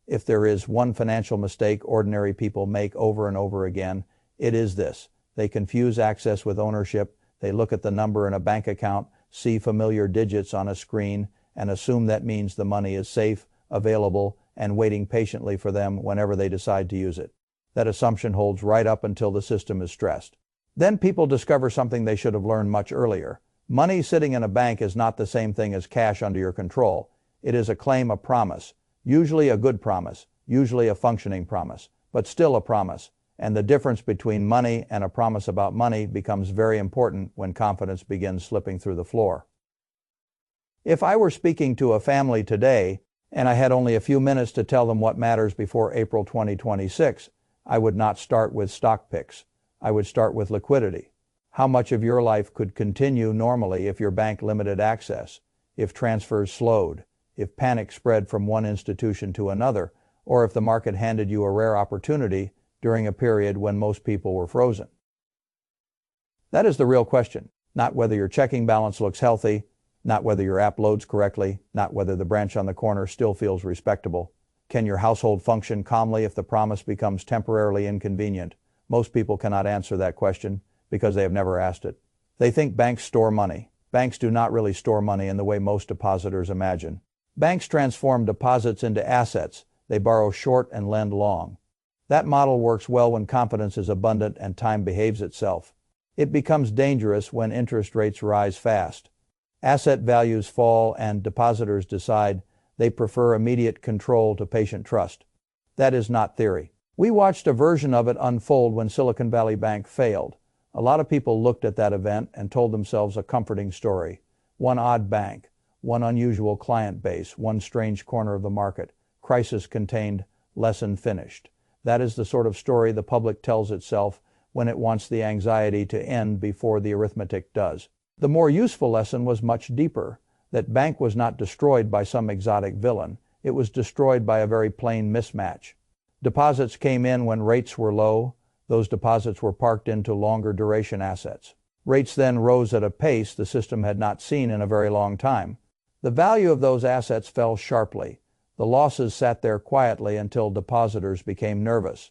If there is one financial mistake ordinary people make over and over again, it is this. They confuse access with ownership. They look at the number in a bank account, see familiar digits on a screen, and assume that means the money is safe, available, and waiting patiently for them whenever they decide to use it. That assumption holds right up until the system is stressed. Then people discover something they should have learned much earlier. Money sitting in a bank is not the same thing as cash under your control. It is a claim, a promise, usually a good promise, usually a functioning promise, but still a promise. And the difference between money and a promise about money becomes very important when confidence begins slipping through the floor. If I were speaking to a family today, and I had only a few minutes to tell them what matters before April 2026, I would not start with stock picks. I would start with liquidity. How much of your life could continue normally if your bank limited access, if transfers slowed, if panic spread from one institution to another, or if the market handed you a rare opportunity during a period when most people were frozen? That is the real question, not whether your checking balance looks healthy, not whether your app loads correctly, not whether the branch on the corner still feels respectable. Can your household function calmly if the promise becomes temporarily inconvenient? Most people cannot answer that question because they have never asked it. They think banks store money. Banks do not really store money in the way most depositors imagine. Banks transform deposits into assets. They borrow short and lend long. That model works well when confidence is abundant and time behaves itself. It becomes dangerous when interest rates rise fast. Asset values fall and depositors decide they prefer immediate control to patient trust. That is not theory. We watched a version of it unfold when Silicon Valley Bank failed. A lot of people looked at that event and told themselves a comforting story. One odd bank, one unusual client base, one strange corner of the market. Crisis contained, lesson finished. That is the sort of story the public tells itself when it wants the anxiety to end before the arithmetic does. The more useful lesson was much deeper, that bank was not destroyed by some exotic villain. It was destroyed by a very plain mismatch. Deposits came in when rates were low. Those deposits were parked into longer duration assets. Rates then rose at a pace the system had not seen in a very long time. The value of those assets fell sharply. The losses sat there quietly until depositors became nervous.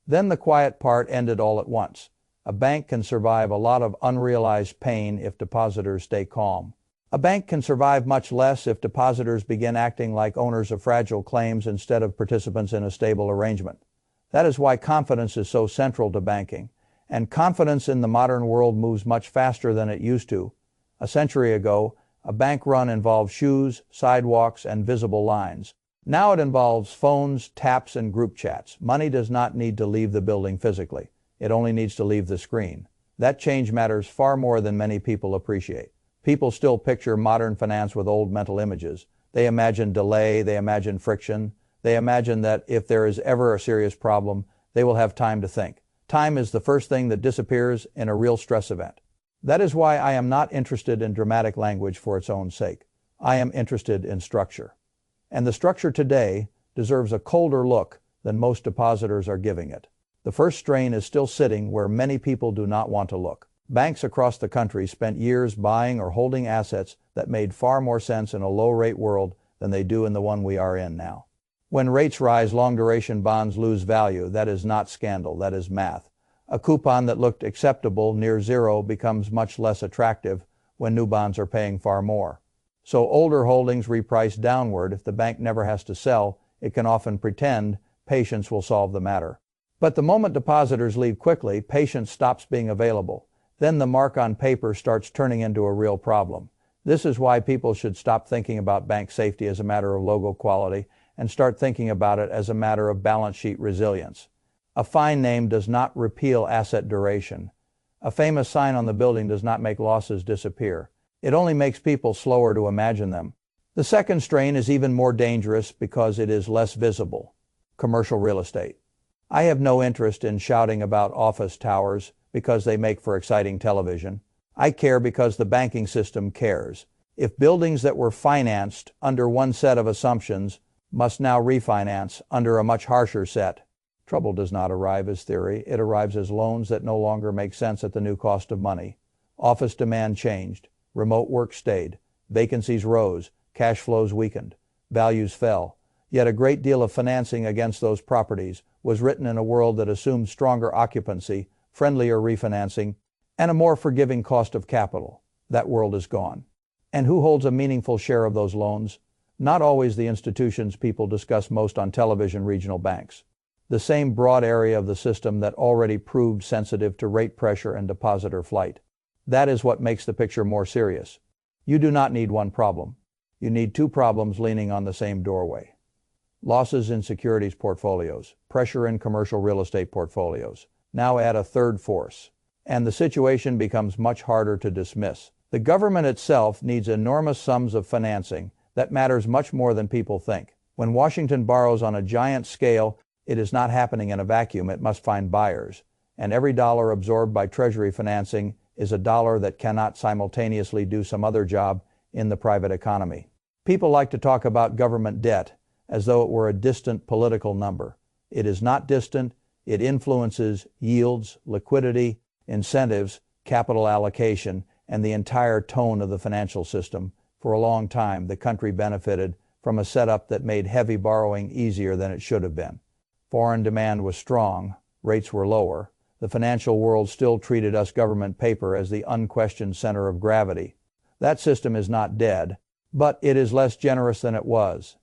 Then the quiet part ended all at once. A bank can survive a lot of unrealized pain if depositors stay calm. A bank can survive much less if depositors begin acting like owners of fragile claims instead of participants in a stable arrangement. That is why confidence is so central to banking. And confidence in the modern world moves much faster than it used to. A century ago, a bank run involved shoes, sidewalks, and visible lines. Now it involves phones, taps, and group chats. Money does not need to leave the building physically. It only needs to leave the screen. That change matters far more than many people appreciate. People still picture modern finance with old mental images. They imagine delay, they imagine friction, they imagine that if there is ever a serious problem, they will have time to think. Time is the first thing that disappears in a real stress event. That is why I am not interested in dramatic language for its own sake. I am interested in structure. And the structure today deserves a colder look than most depositors are giving it. The first strain is still sitting where many people do not want to look. Banks across the country spent years buying or holding assets that made far more sense in a low-rate world than they do in the one we are in now. When rates rise, long-duration bonds lose value. That is not scandal, that is math. A coupon that looked acceptable near zero becomes much less attractive when new bonds are paying far more. So older holdings reprice downward. If the bank never has to sell, it can often pretend patience will solve the matter. But the moment depositors leave quickly, patience stops being available. Then the mark on paper starts turning into a real problem. This is why people should stop thinking about bank safety as a matter of logo quality and start thinking about it as a matter of balance sheet resilience. A fine name does not repeal asset duration. A famous sign on the building does not make losses disappear. It only makes people slower to imagine them. The second strain is even more dangerous because it is less visible. Commercial real estate. I have no interest in shouting about office towers because they make for exciting television. I care because the banking system cares. If buildings that were financed under one set of assumptions must now refinance under a much harsher set, trouble does not arrive as theory. It arrives as loans that no longer make sense at the new cost of money. Office demand changed. Remote work stayed. Vacancies rose. Cash flows weakened. Values fell. Yet a great deal of financing against those properties was written in a world that assumed stronger occupancy, friendlier refinancing, and a more forgiving cost of capital. That world is gone. And who holds a meaningful share of those loans? Not always the institutions people discuss most on television, regional banks. The same broad area of the system that already proved sensitive to rate pressure and depositor flight. That is what makes the picture more serious. You do not need one problem. You need two problems leaning on the same doorway. Losses in securities portfolios, pressure in commercial real estate portfolios. Now add a third force, and the situation becomes much harder to dismiss. The government itself needs enormous sums of financing. That matters much more than people think. When Washington borrows on a giant scale, it is not happening in a vacuum. It must find buyers. And every dollar absorbed by Treasury financing is a dollar that cannot simultaneously do some other job in the private economy. People like to talk about government debt as though it were a distant political number. It is not distant. It influences yields, liquidity, incentives, capital allocation, and the entire tone of the financial system. For a long time, the country benefited from a setup that made heavy borrowing easier than it should have been. Foreign demand was strong, rates were lower. The financial world still treated us government paper as the unquestioned center of gravity. That system is not dead, but it is less generous than it was.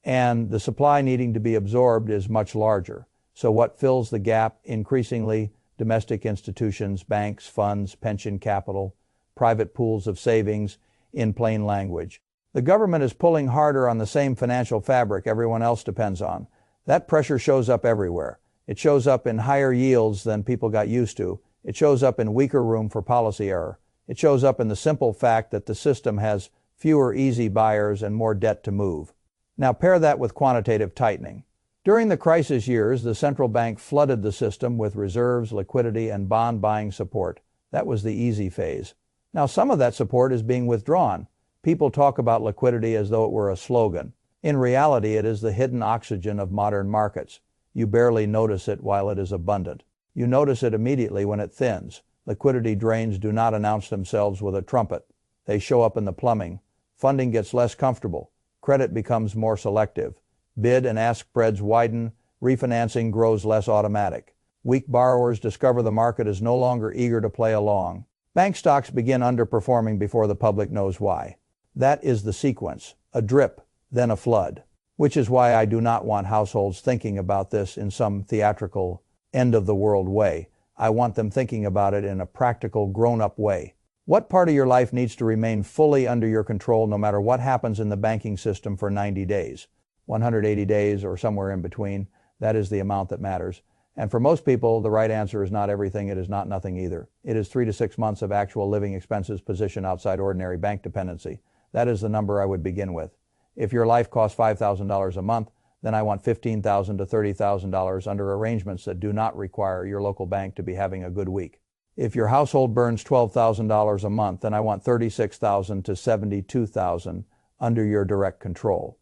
And the supply needing to be absorbed is much larger. So what fills the gap? Increasingly, domestic institutions, banks, funds, pension capital, private pools of savings, in plain language. The government is pulling harder on the same financial fabric everyone else depends on. That pressure shows up everywhere. It shows up in higher yields than people got used to. It shows up in weaker room for policy error. It shows up in the simple fact that the system has fewer easy buyers and more debt to move. Now pair that with quantitative tightening. During the crisis years, the central bank flooded the system with reserves, liquidity, and bond buying support. That was the easy phase. Now some of that support is being withdrawn. People talk about liquidity as though it were a slogan. In reality, it is the hidden oxygen of modern markets. You barely notice it while it is abundant. You notice it immediately when it thins. Liquidity drains do not announce themselves with a trumpet. They show up in the plumbing. Funding gets less comfortable. Credit becomes more selective. Bid and ask spreads widen. Refinancing grows less automatic. Weak borrowers discover the market is no longer eager to play along. Bank stocks begin underperforming before the public knows why. That is the sequence. A drip, then a flood. Which is why I do not want households thinking about this in some theatrical, end-of-the-world way. I want them thinking about it in a practical, grown-up way. What part of your life needs to remain fully under your control no matter what happens in the banking system for 90 days? 180 days or somewhere in between. That is the amount that matters. And for most people, the right answer is not everything. It is not nothing either. It is 3 to 6 months of actual living expenses positioned outside ordinary bank dependency. That is the number I would begin with. If your life costs $5,000 a month, then I want $15,000 to $30,000 under arrangements that do not require your local bank to be having a good week. If your household burns $12,000 a month, then I want $36,000 to $72,000 under your direct control.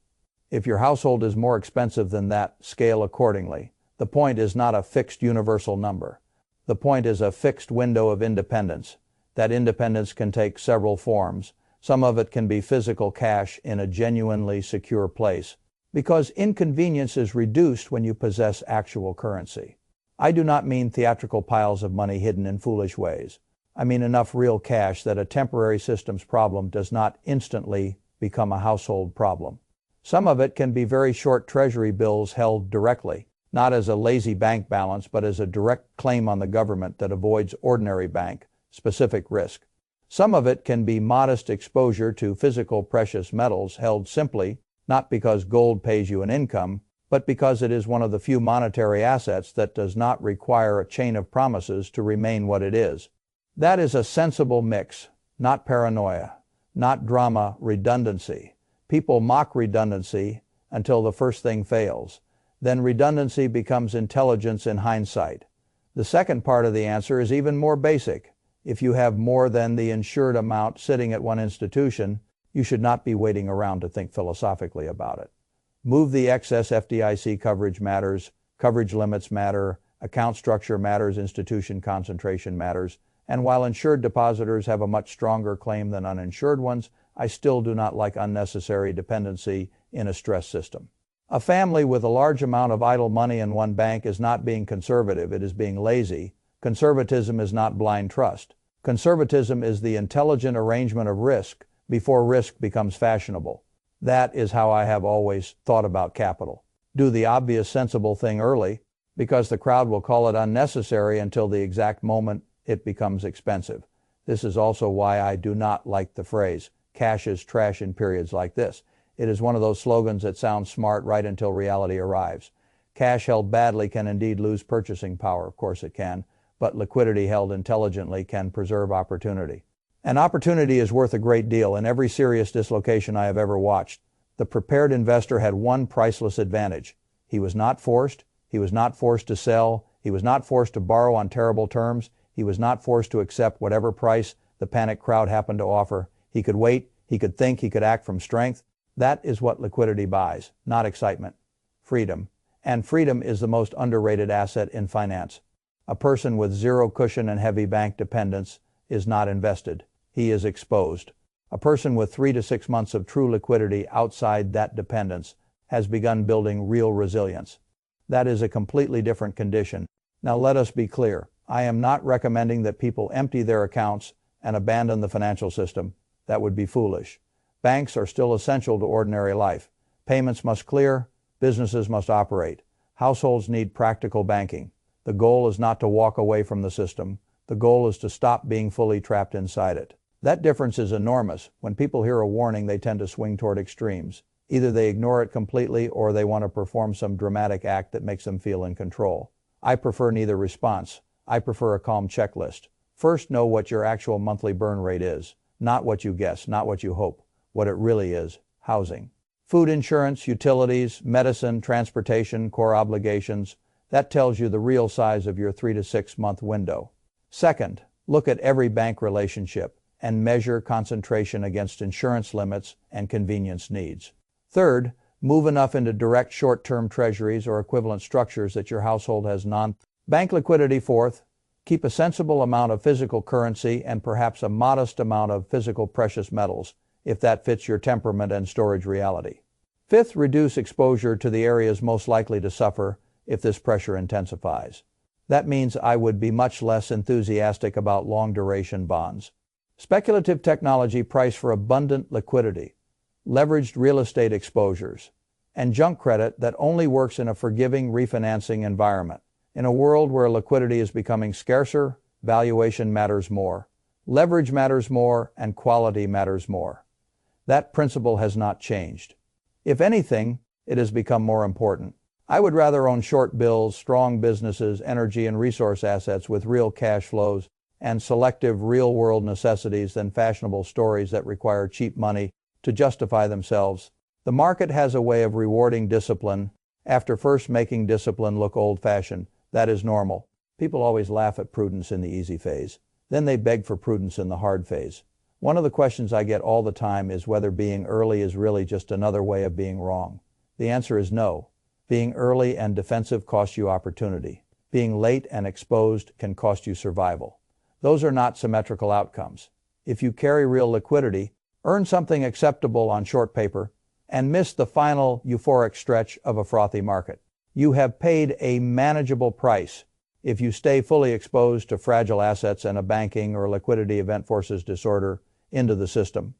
If your household is more expensive than that, scale accordingly. The point is not a fixed universal number. The point is a fixed window of independence. That independence can take several forms. Some of it can be physical cash in a genuinely secure place, because inconvenience is reduced when you possess actual currency. I do not mean theatrical piles of money hidden in foolish ways. I mean enough real cash that a temporary systems problem does not instantly become a household problem. Some of it can be very short treasury bills held directly, not as a lazy bank balance, but as a direct claim on the government that avoids ordinary bank specific risk. Some of it can be modest exposure to physical precious metals held simply, not because gold pays you an income, but because it is one of the few monetary assets that does not require a chain of promises to remain what it is. That is a sensible mix, not paranoia, not drama, redundancy. People mock redundancy until the first thing fails. Then redundancy becomes intelligence in hindsight. The second part of the answer is even more basic. If you have more than the insured amount sitting at one institution, you should not be waiting around to think philosophically about it. Move the excess. FDIC coverage matters, coverage limits matter, account structure matters, institution concentration matters, and while insured depositors have a much stronger claim than uninsured ones, I still do not like unnecessary dependency in a stress system. A family with a large amount of idle money in one bank is not being conservative, it is being lazy. Conservatism is not blind trust. Conservatism is the intelligent arrangement of risk before risk becomes fashionable. That is how I have always thought about capital. Do the obvious sensible thing early, because the crowd will call it unnecessary until the exact moment it becomes expensive. This is also why I do not like the phrase, cash is trash in periods like this. It is one of those slogans that sounds smart right until reality arrives. Cash held badly can indeed lose purchasing power, of course it can, but liquidity held intelligently can preserve opportunity. An opportunity is worth a great deal. In every serious dislocation I have ever watched, the prepared investor had one priceless advantage. He was not forced. He was not forced to sell. He was not forced to borrow on terrible terms. He was not forced to accept whatever price the panicked crowd happened to offer. He could wait. He could think. He could act from strength. That is what liquidity buys, not excitement. Freedom. And freedom is the most underrated asset in finance. A person with zero cushion and heavy bank dependence is not invested. He is exposed. A person with 3 to 6 months of true liquidity outside that dependence has begun building real resilience. That is a completely different condition. Now let us be clear. I am not recommending that people empty their accounts and abandon the financial system. That would be foolish. Banks are still essential to ordinary life. Payments must clear. Businesses must operate. Households need practical banking. The goal is not to walk away from the system. The goal is to stop being fully trapped inside it. That difference is enormous. When people hear a warning, they tend to swing toward extremes. Either they ignore it completely or they want to perform some dramatic act that makes them feel in control. I prefer neither response. I prefer a calm checklist. First, know what your actual monthly burn rate is. Not what you guess, not what you hope. What it really is: housing. Food insurance, utilities, medicine, transportation, core obligations. That tells you the real size of your 3 to 6 month window. Second, look at every bank relationship and measure concentration against insurance limits and convenience needs. Third, move enough into direct short-term treasuries or equivalent structures that your household has non-bank liquidity. Fourth, keep a sensible amount of physical currency and perhaps a modest amount of physical precious metals, if that fits your temperament and storage reality. Fifth, reduce exposure to the areas most likely to suffer if this pressure intensifies. That means I would be much less enthusiastic about long-duration bonds. Speculative technology priced for abundant liquidity, leveraged real estate exposures, and junk credit that only works in a forgiving refinancing environment. In a world where liquidity is becoming scarcer, valuation matters more, leverage matters more, and quality matters more. That principle has not changed. If anything, it has become more important. I would rather own short bills, strong businesses, energy and resource assets with real cash flows, and selective real-world necessities than fashionable stories that require cheap money to justify themselves. The market has a way of rewarding discipline after first making discipline look old-fashioned. That is normal. People always laugh at prudence in the easy phase. Then they beg for prudence in the hard phase. One of the questions I get all the time is whether being early is really just another way of being wrong. The answer is no. Being early and defensive costs you opportunity. Being late and exposed can cost you survival. Those are not symmetrical outcomes. If you carry real liquidity, earn something acceptable on short paper, and miss the final euphoric stretch of a frothy market, you have paid a manageable price. If you stay fully exposed to fragile assets and a banking or liquidity event forces disorder into the system,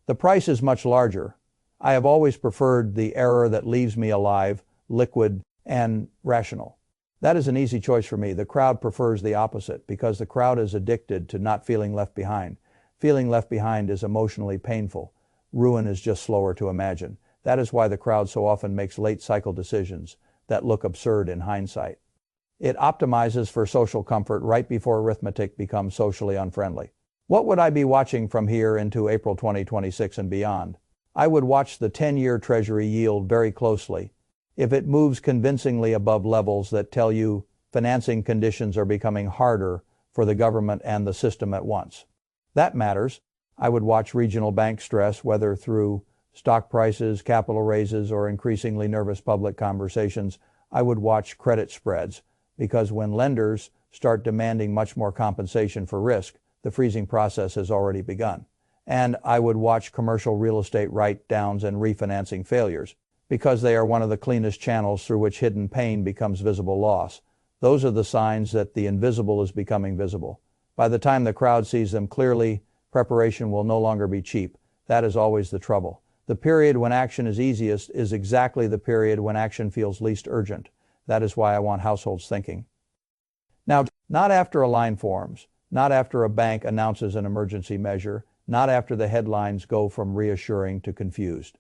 the price is much larger. I have always preferred the error that leaves me alive, liquid, and rational. That is an easy choice for me. The crowd prefers the opposite because the crowd is addicted to not feeling left behind. Feeling left behind is emotionally painful. Ruin is just slower to imagine. That is why the crowd so often makes late cycle decisions that look absurd in hindsight. It optimizes for social comfort right before arithmetic becomes socially unfriendly. What would I be watching from here into April 2026 and beyond? I would watch the 10-year Treasury yield very closely. If it moves convincingly above levels that tell you financing conditions are becoming harder for the government and the system at once, that matters. I would watch regional bank stress, whether through stock prices, capital raises, or increasingly nervous public conversations. I would watch credit spreads, because when lenders start demanding much more compensation for risk, the freezing process has already begun. And I would watch commercial real estate write-downs and refinancing failures, because they are one of the cleanest channels through which hidden pain becomes visible loss. Those are the signs that the invisible is becoming visible. By the time the crowd sees them clearly, preparation will no longer be cheap. That is always the trouble. The period when action is easiest is exactly the period when action feels least urgent. That is why I want households thinking. Now, not after a line forms, not after a bank announces an emergency measure, not after the headlines go from reassuring to confused.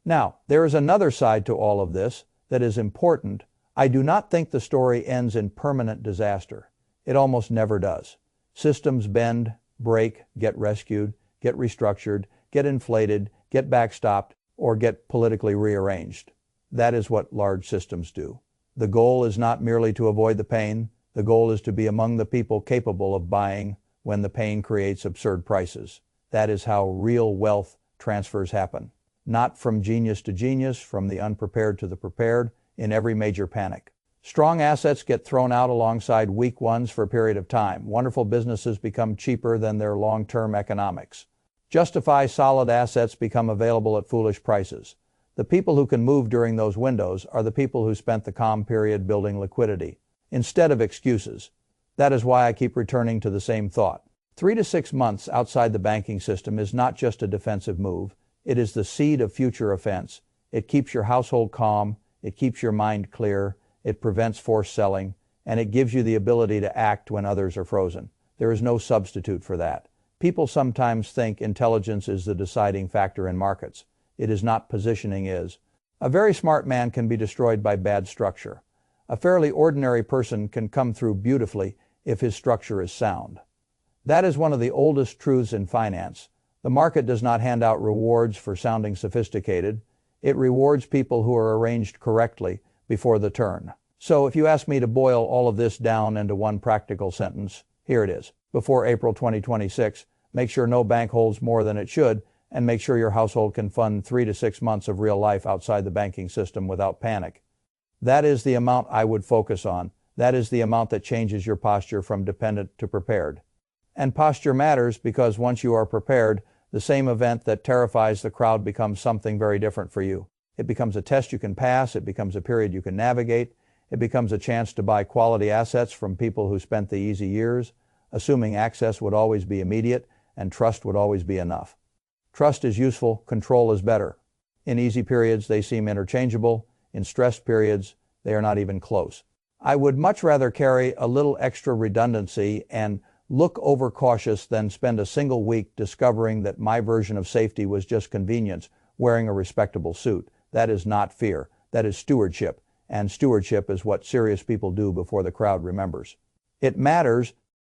Now, there is another side to all of this that is important. I do not think the story ends in permanent disaster. It almost never does. Systems bend, break, get rescued, get restructured, get inflated, get backstopped, or get politically rearranged. That is what large systems do. The goal is not merely to avoid the pain. The goal is to be among the people capable of buying when the pain creates absurd prices. That is how real wealth transfers happen. Not from genius to genius, from the unprepared to the prepared, in every major panic. Strong assets get thrown out alongside weak ones for a period of time. Wonderful businesses become cheaper than their long-term economics. Justify solid assets become available at foolish prices. The people who can move during those windows are the people who spent the calm period building liquidity, instead of excuses. That is why I keep returning to the same thought. 3 to 6 months outside the banking system is not just a defensive move. It is the seed of future offense. It keeps your household calm. It keeps your mind clear. It prevents forced selling. And it gives you the ability to act when others are frozen. There is no substitute for that. People sometimes think intelligence is the deciding factor in markets. It is not. Positioning is. A very smart man can be destroyed by bad structure. A fairly ordinary person can come through beautifully if his structure is sound. That is one of the oldest truths in finance. The market does not hand out rewards for sounding sophisticated. It rewards people who are arranged correctly before the turn. So if you ask me to boil all of this down into one practical sentence, here it is. Before April 2026, make sure no bank holds more than it should, and make sure your household can fund 3 to 6 months of real life outside the banking system without panic. That is the amount I would focus on. That is the amount that changes your posture from dependent to prepared. And posture matters because once you are prepared, the same event that terrifies the crowd becomes something very different for you. It becomes a test you can pass. It becomes a period you can navigate. It becomes a chance to buy quality assets from people who spent the easy years, assuming access would always be immediate and trust would always be enough. Trust is useful. Control is better. In easy periods, they seem interchangeable. In stressed periods, they are not even close. I would much rather carry a little extra redundancy and look overcautious than spend a single week discovering that my version of safety was just convenience, wearing a respectable suit. That is not fear. That is stewardship. And stewardship is what serious people do before the crowd remembers. It matters